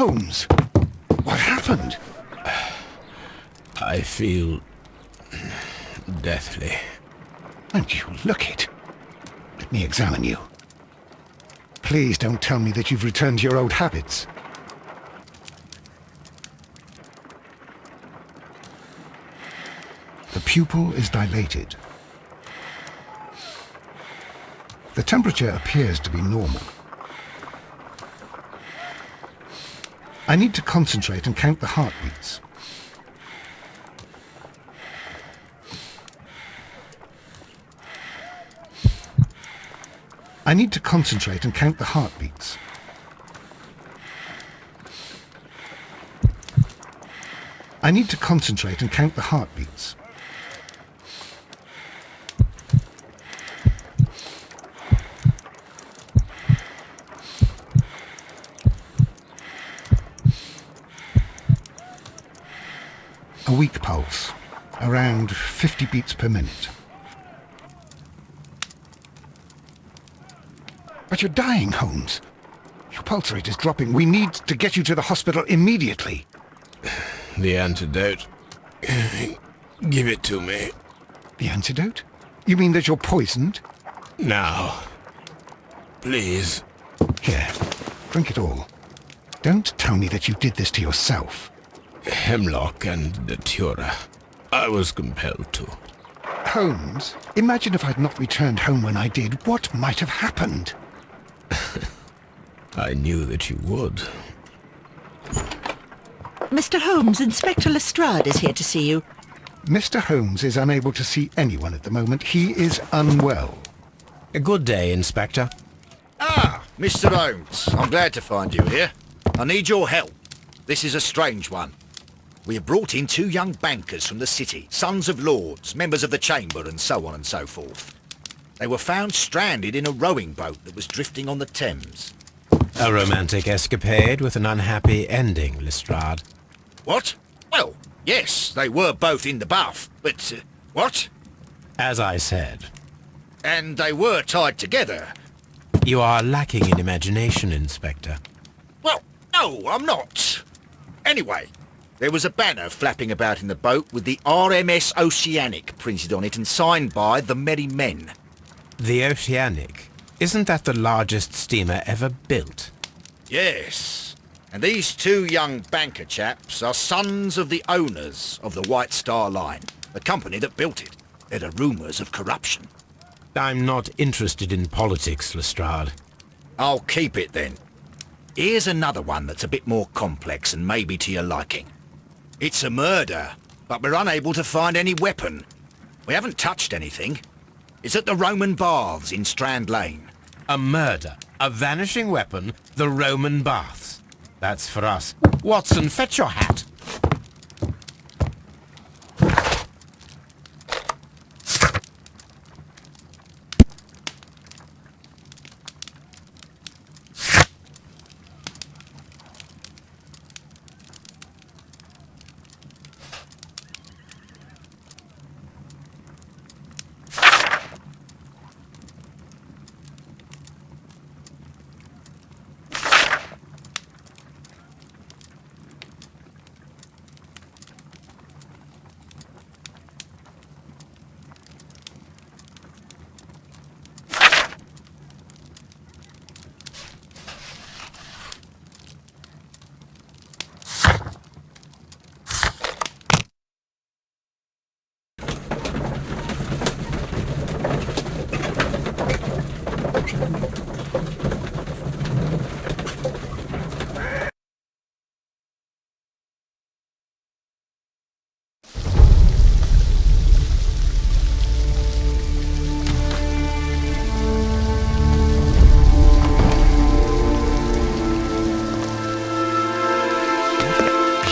Holmes, what happened? I feel deathly. And you look it. Let me examine you. Please don't tell me that you've returned to your old habits. The pupil is dilated. The temperature appears to be normal. I need to concentrate and count the heartbeats. I need to concentrate and count the heartbeats. I need to concentrate and count the heartbeats. A weak pulse, around 50 beats per minute. But you're dying, Holmes. Your pulse rate is dropping. We need to get you to the hospital immediately. The antidote. Give it to me. The antidote? You mean that you're poisoned? Now. Please. Here, drink it all. Don't tell me that you did this to yourself. Hemlock and datura. I was compelled to. Holmes, imagine if I'd not returned home when I did. What might have happened? I knew that you would. Mr. Holmes, Inspector Lestrade is here to see you. Mr. Holmes is unable to see anyone at the moment. He is unwell. A good day, Inspector. Ah, Mr. Holmes. I'm glad to find you here. I need your help. This is a strange one. We have brought in 2 young bankers from the city, sons of lords, members of the Chamber, and so on and so forth. They were found stranded in a rowing boat that was drifting on the Thames. A romantic escapade with an unhappy ending, Lestrade. What? Well, yes, they were both in the bath, but... what? As I said. And they were tied together. You are lacking in imagination, Inspector. Well, no, I'm not. Anyway, there was a banner flapping about in the boat with the RMS Oceanic printed on it and signed by the Merry Men. The Oceanic? Isn't that the largest steamer ever built? Yes. And these 2 young banker chaps are sons of the owners of the White Star Line, the company that built it. There are rumours of corruption. I'm not interested in politics, Lestrade. I'll keep it then. Here's another one that's a bit more complex and maybe to your liking. It's a murder, but we're unable to find any weapon. We haven't touched anything. It's at the Roman Baths in Strand Lane. A murder, a vanishing weapon, the Roman Baths. That's for us. Watson, fetch your hat.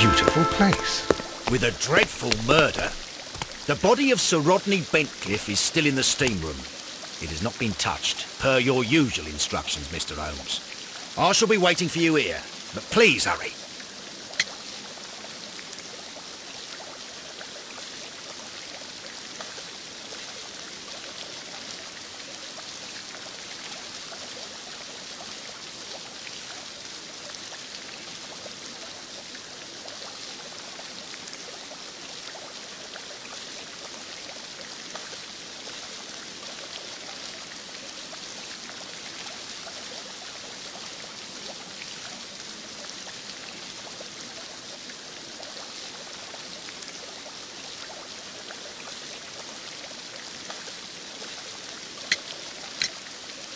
Beautiful place. With a dreadful murder. The body of Sir Rodney Bentcliffe is still in the steam room. It has not been touched, per your usual instructions, Mr. Holmes. I shall be waiting for you here, but please hurry.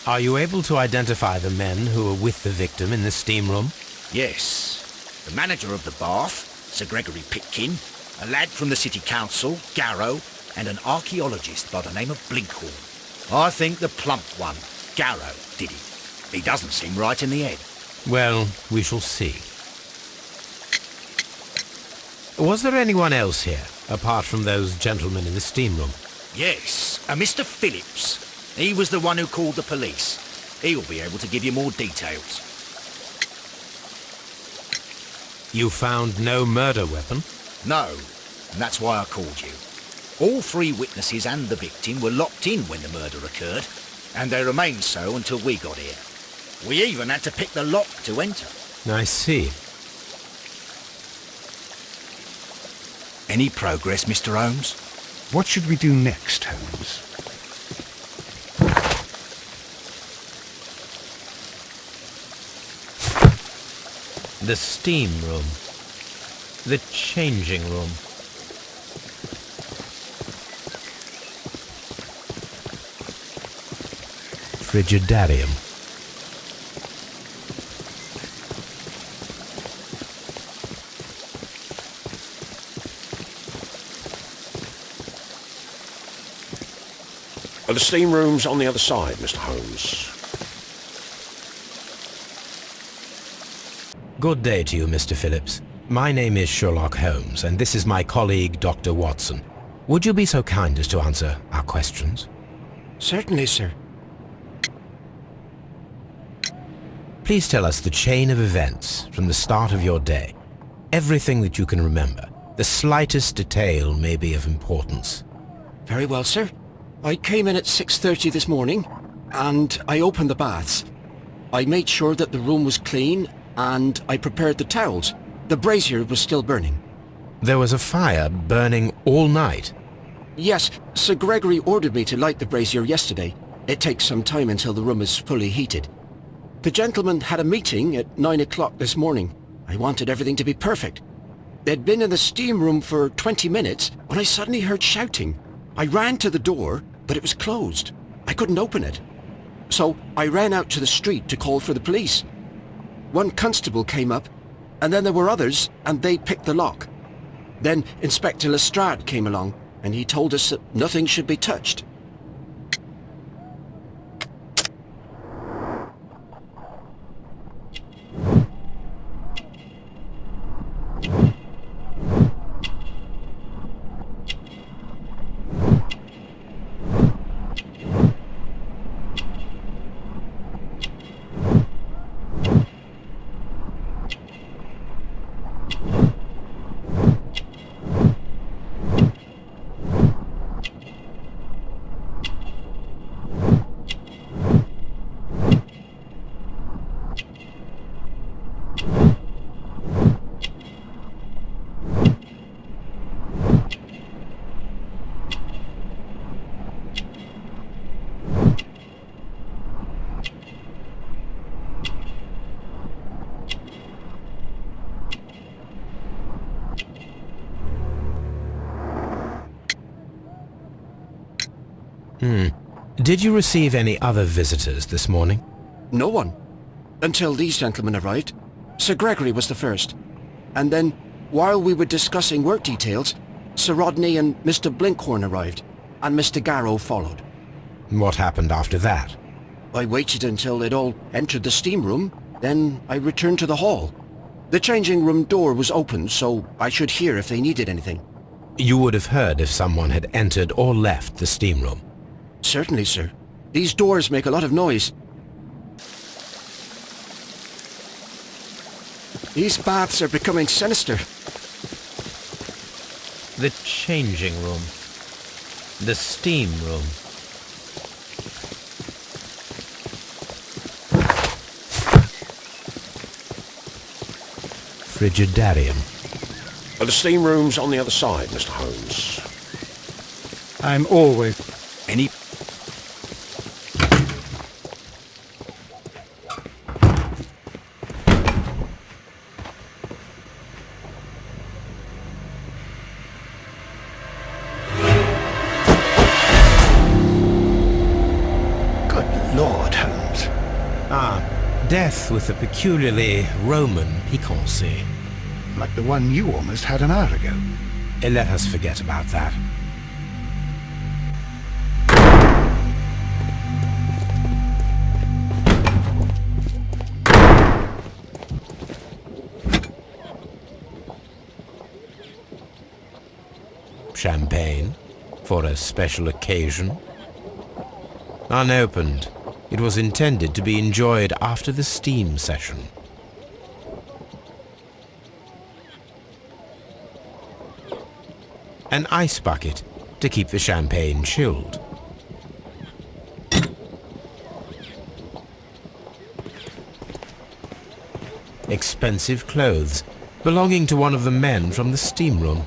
Are you able to identify the men who were with the victim in the steam room? Yes. The manager of the bath, Sir Gregory Pitkin, a lad from the city council, Garrow, and an archaeologist by the name of Blinkhorn. I think the plump one, Garrow, did it. He doesn't seem right in the head. Well, we shall see. Was there anyone else here, apart from those gentlemen in the steam room? Yes, a Mr. Phillips. He was the one who called the police. He'll be able to give you more details. You found no murder weapon? No, and that's why I called you. All three witnesses and the victim were locked in when the murder occurred, and they remained so until we got here. We even had to pick the lock to enter. I see. Any progress, Mr. Holmes? What should we do next, Holmes? The steam room. The changing room. Frigidarium. The steam room's on the other side, Mr. Holmes. Good day to you, Mr. Phillips. My name is Sherlock Holmes, and this is my colleague, Dr. Watson. Would you be so kind as to answer our questions? Certainly, sir. Please tell us the chain of events from the start of your day. Everything that you can remember. The slightest detail may be of importance. Very well, sir. I came in at 6:30 this morning, and I opened the baths. I made sure that the room was clean, and I prepared the towels. The brazier was still burning. There was a fire burning all night. Yes, Sir Gregory ordered me to light the brazier yesterday. It takes some time until the room is fully heated. The gentleman had a meeting at 9 o'clock this morning. I wanted everything to be perfect. They'd been in the steam room for 20 minutes when I suddenly heard shouting. I ran to the door, but it was closed. I couldn't open it. So I ran out to the street to call for the police. One constable came up, and then there were others, and they picked the lock. Then Inspector Lestrade came along, and he told us that nothing should be touched. Did you receive any other visitors this morning? No one. Until these gentlemen arrived. Sir Gregory was the first. And then, while we were discussing work details, Sir Rodney and Mr. Blinkhorn arrived, and Mr. Garrow followed. What happened after that? I waited until they'd all entered the steam room, then I returned to the hall. The changing room door was open, so I should hear if they needed anything. You would have heard if someone had entered or left the steam room. Certainly, sir. These doors make a lot of noise. These baths are becoming sinister. The changing room. The steam room. Frigidarium. The steam room's on the other side, Mr. Holmes. I'm always... Any... Good Lord, Holmes. Death with a peculiarly Roman piquancy. Like the one you almost had an hour ago. Let us forget about that. Champagne for a special occasion. Unopened, it was intended to be enjoyed after the steam session. An ice bucket to keep the champagne chilled. Expensive clothes belonging to one of the men from the steam room.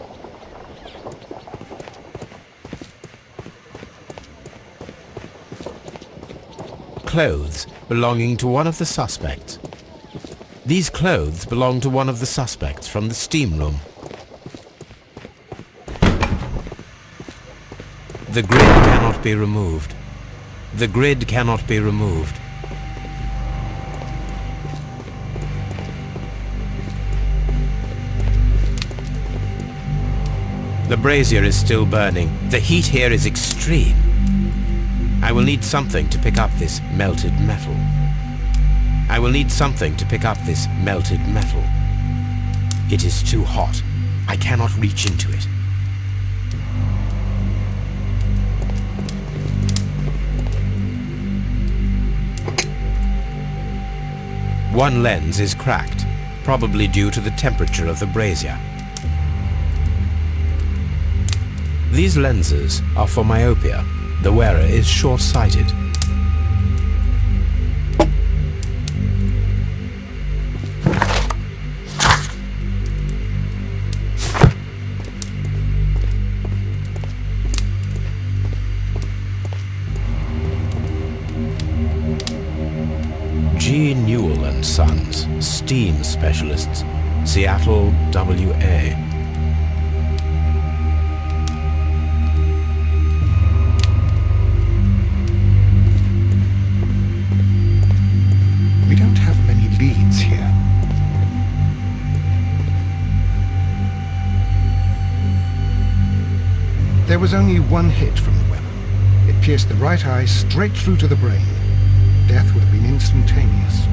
Clothes belonging to one of the suspects. These clothes belong to one of the suspects from the steam room. The grid cannot be removed. The grid cannot be removed. The brazier is still burning. The heat here is extreme. I will need something to pick up this melted metal. I will need something to pick up this melted metal. It is too hot. I cannot reach into it. One lens is cracked, probably due to the temperature of the brazier. These lenses are for myopia. The wearer is short-sighted. G. Newell and Sons, steam specialists, Seattle, WA. We don't have many leads here. There was only one hit from the weapon. It pierced the right eye straight through to the brain. Death would have been instantaneous.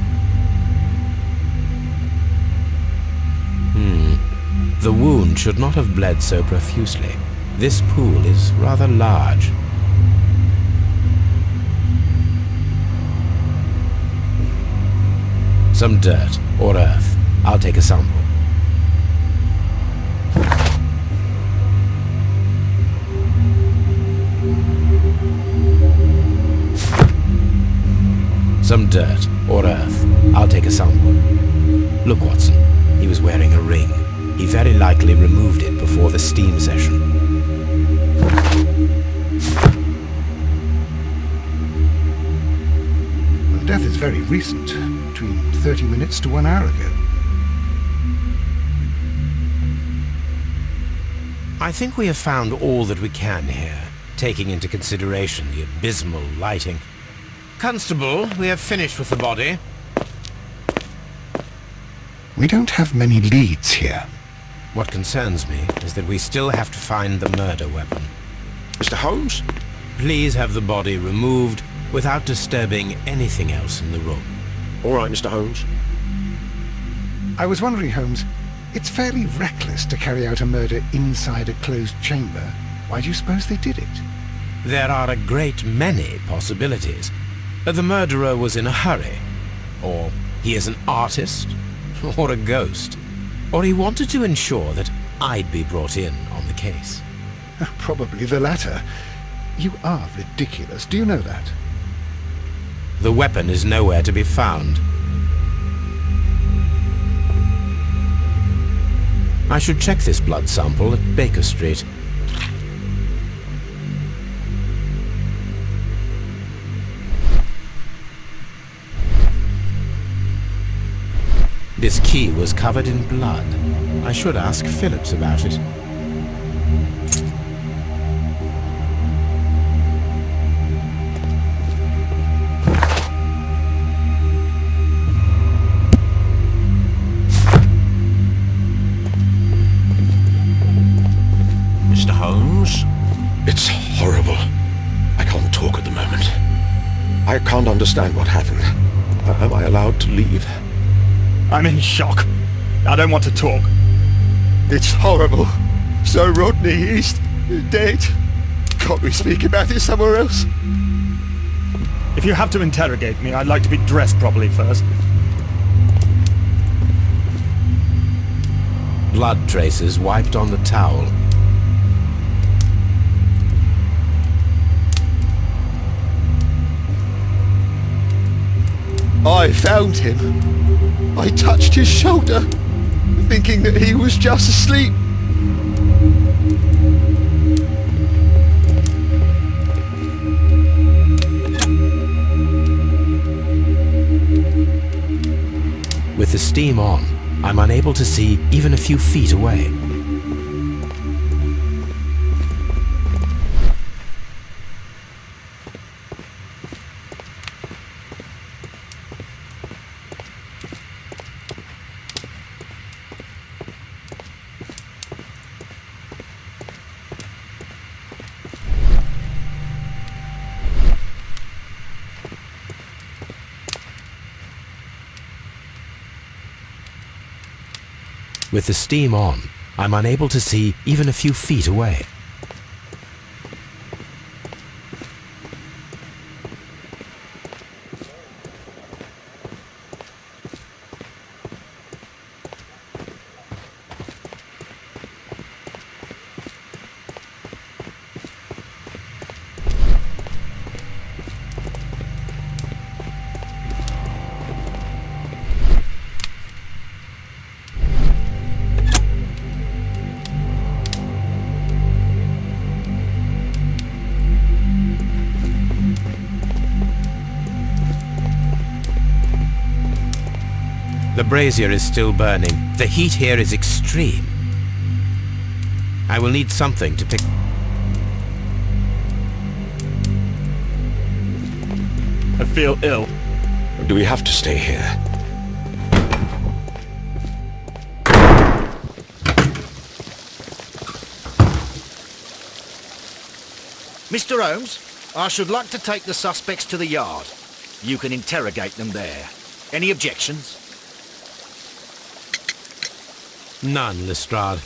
The wound should not have bled so profusely. This pool is rather large. Some dirt or earth. I'll take a sample. Some dirt or earth. I'll take a sample. Look, Watson. He was wearing a ring. He very likely removed it before the steam session. The death is very recent, between 30 minutes to 1 hour ago. I think we have found all that we can here, taking into consideration the abysmal lighting. Constable, we have finished with the body. We don't have many leads here. What concerns me is that we still have to find the murder weapon. Mr. Holmes? Please have the body removed without disturbing anything else in the room. All right, Mr. Holmes. I was wondering, Holmes, it's fairly reckless to carry out a murder inside a closed chamber. Why do you suppose they did it? There are a great many possibilities. The murderer was in a hurry, or he is an artist, or a ghost, or he wanted to ensure that I'd be brought in on the case. Probably the latter. You are ridiculous, do you know that? The weapon is nowhere to be found. I should check this blood sample at Baker Street. This key was covered in blood. I should ask Phillips about it. understand what happened. Am I allowed to leave? I'm in shock. I don't want to talk. It's horrible. So Rodney, he's dead. Can't we speak about it somewhere else? If you have to interrogate me, I'd like to be dressed properly first. Blood traces wiped on the towel. I found him. I touched his shoulder, thinking that he was just asleep. With the steam on, I'm unable to see even a few feet away. With the steam on, I'm unable to see even a few feet away. The brazier is still burning. The heat here is extreme. I will need something to pick... I feel ill. Do we have to stay here? Mr. Holmes, I should like to take the suspects to the yard. You can interrogate them there. Any objections? None, Lestrade.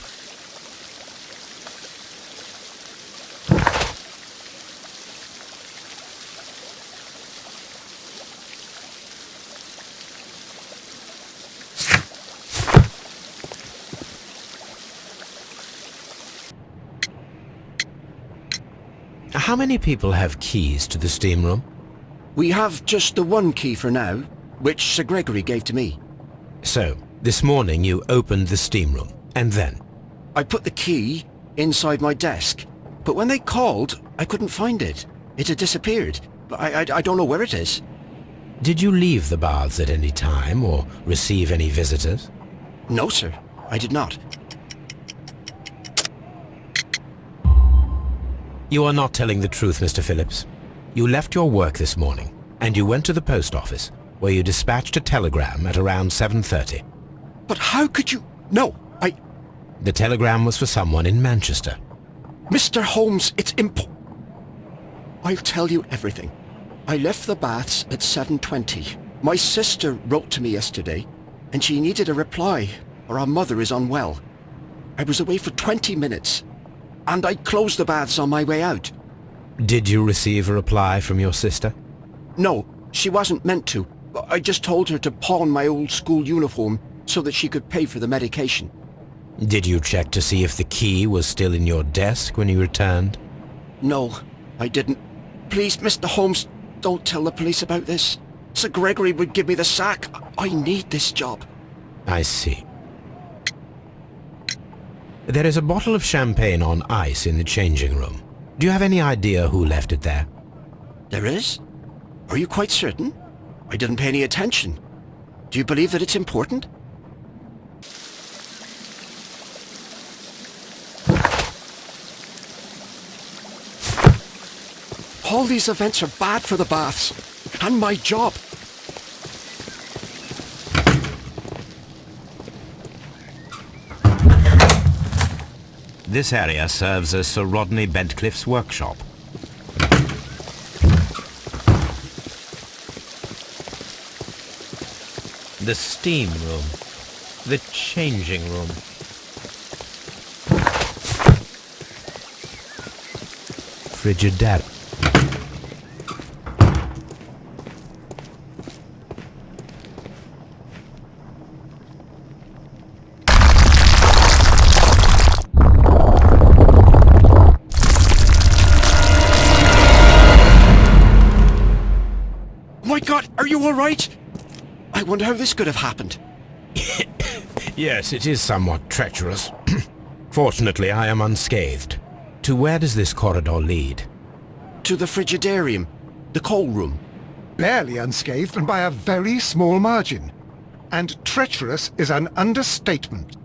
How many people have keys to the steam room? We have just the one key for now, which Sir Gregory gave to me. So, this morning you opened the steam room, and then? I put the key inside my desk, but when they called, I couldn't find it. It had disappeared. I don't know where it is. Did you leave the baths at any time, or receive any visitors? No, sir, I did not. You are not telling the truth, Mr. Phillips. You left your work this morning, and you went to the post office, where you dispatched a telegram at around 7:30. But how could you... No, The telegram was for someone in Manchester. Mr. Holmes, it's I'll tell you everything. I left the baths at 7:20. My sister wrote to me yesterday, and she needed a reply, or our mother is unwell. I was away for 20 minutes, and I closed the baths on my way out. Did you receive a reply from your sister? No, she wasn't meant to. I just told her to pawn my old school uniform so that she could pay for the medication. Did you check to see if the key was still in your desk when you returned? No, I didn't. Please, Mr. Holmes, don't tell the police about this. Sir Gregory would give me the sack. I need this job. I see. There is a bottle of champagne on ice in the changing room. Do you have any idea who left it there? There is? Are you quite certain? I didn't pay any attention. Do you believe that it's important? All these events are bad for the baths, and my job. This area serves as Sir Rodney Bentcliffe's workshop. The steam room. The changing room. Frigidaire. My God, are you all right? I wonder how this could have happened. Yes, it is somewhat treacherous. Fortunately, I am unscathed. To where does this corridor lead? To the frigidarium, the coal room. Barely unscathed and by a very small margin. And treacherous is an understatement.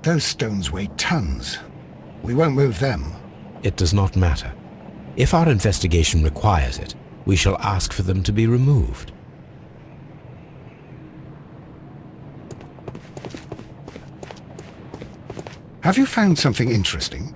Those stones weigh tons. We won't move them. It does not matter. If our investigation requires it, we shall ask for them to be removed. Have you found something interesting?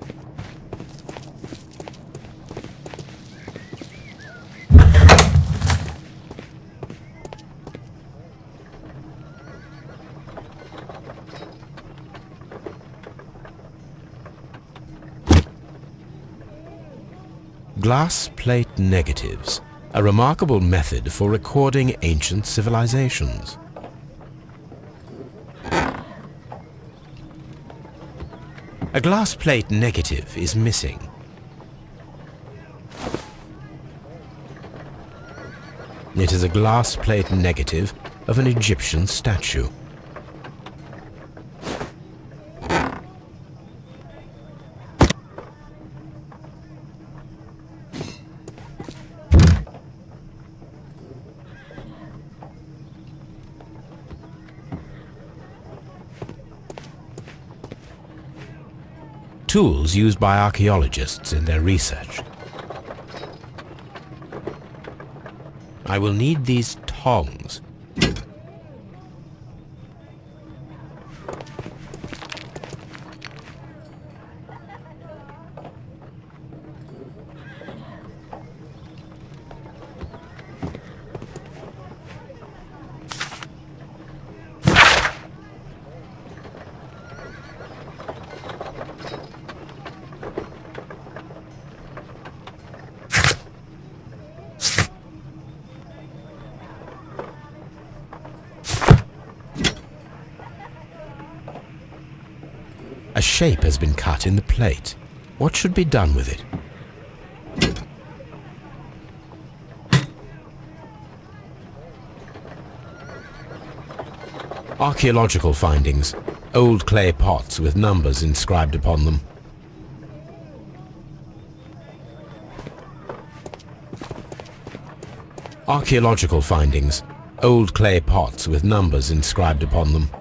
Glass plate negatives, a remarkable method for recording ancient civilizations. A glass plate negative is missing. It is a glass plate negative of an Egyptian statue. Tools used by archaeologists in their research. I will need these tongs. A shape has been cut in the plate. What should be done with it? Archaeological findings. Old clay pots with numbers inscribed upon them. Archaeological findings. Old clay pots with numbers inscribed upon them.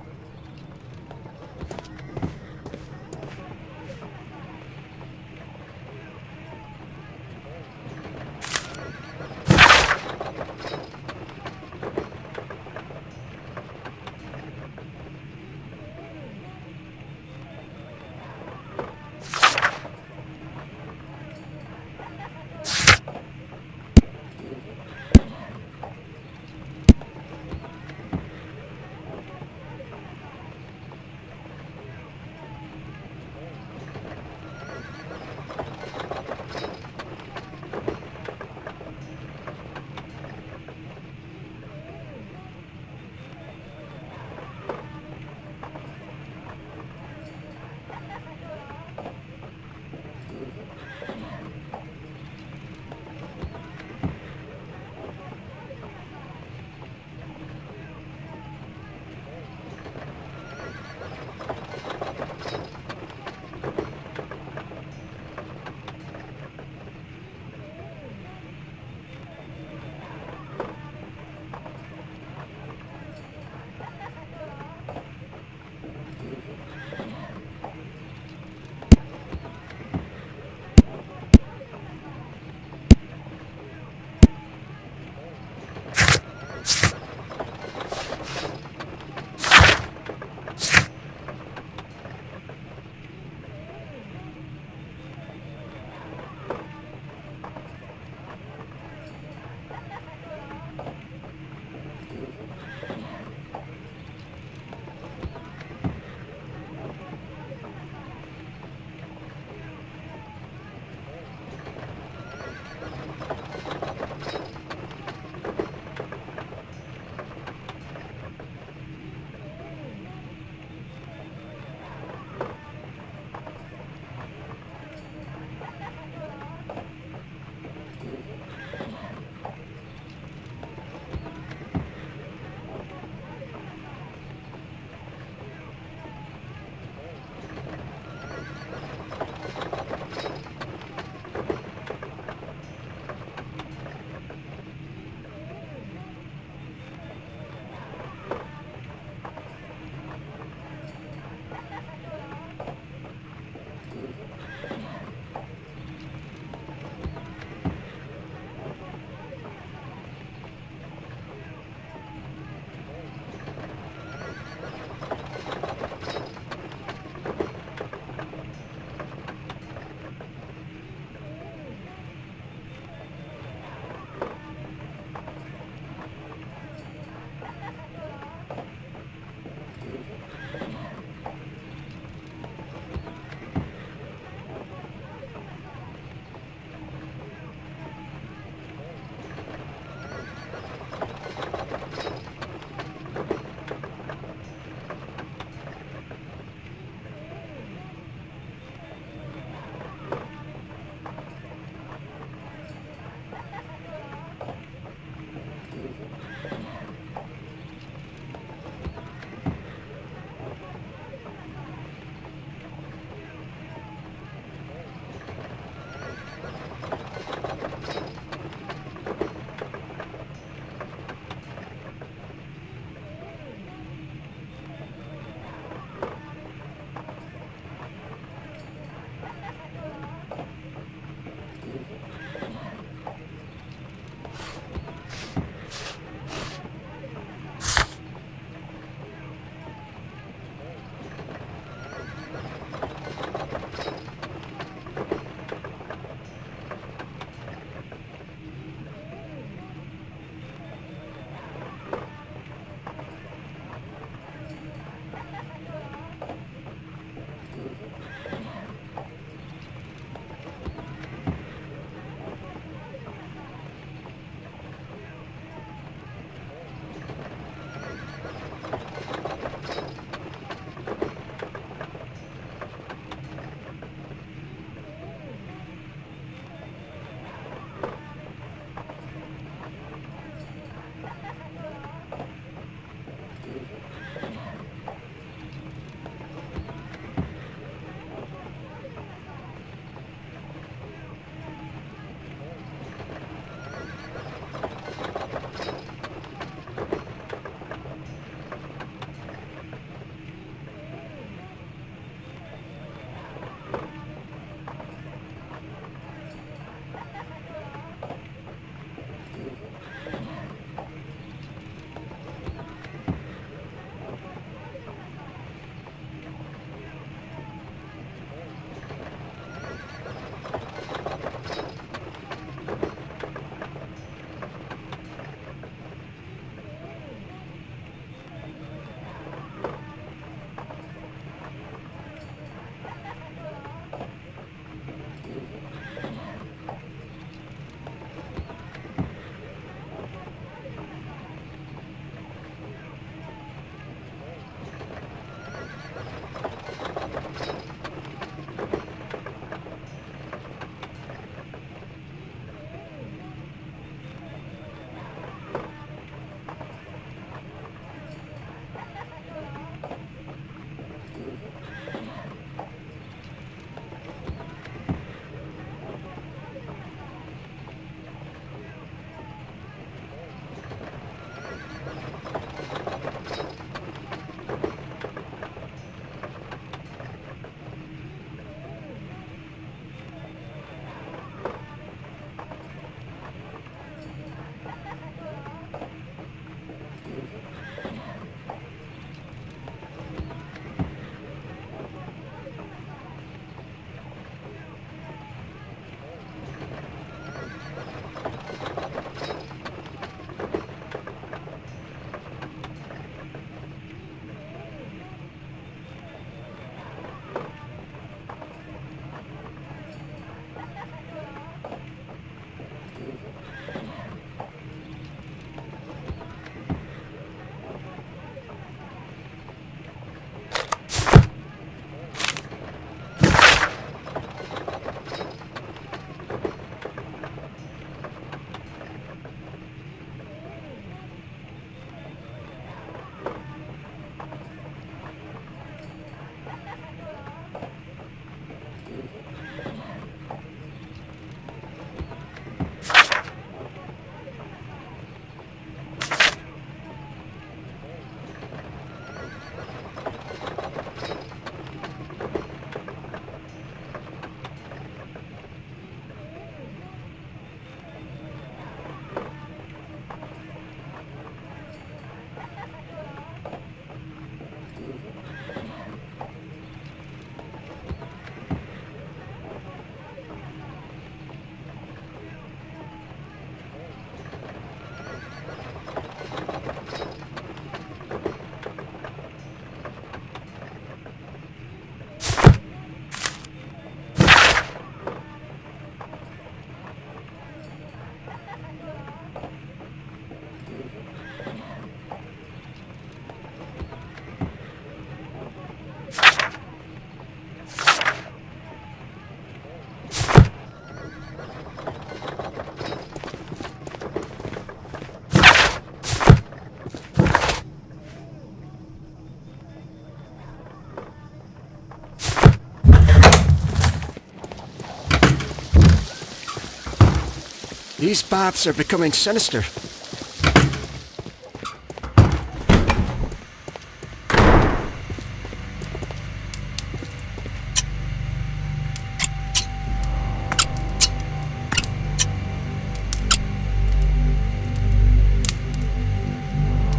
These baths are becoming sinister.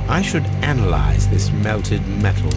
I should analyze this melted metal.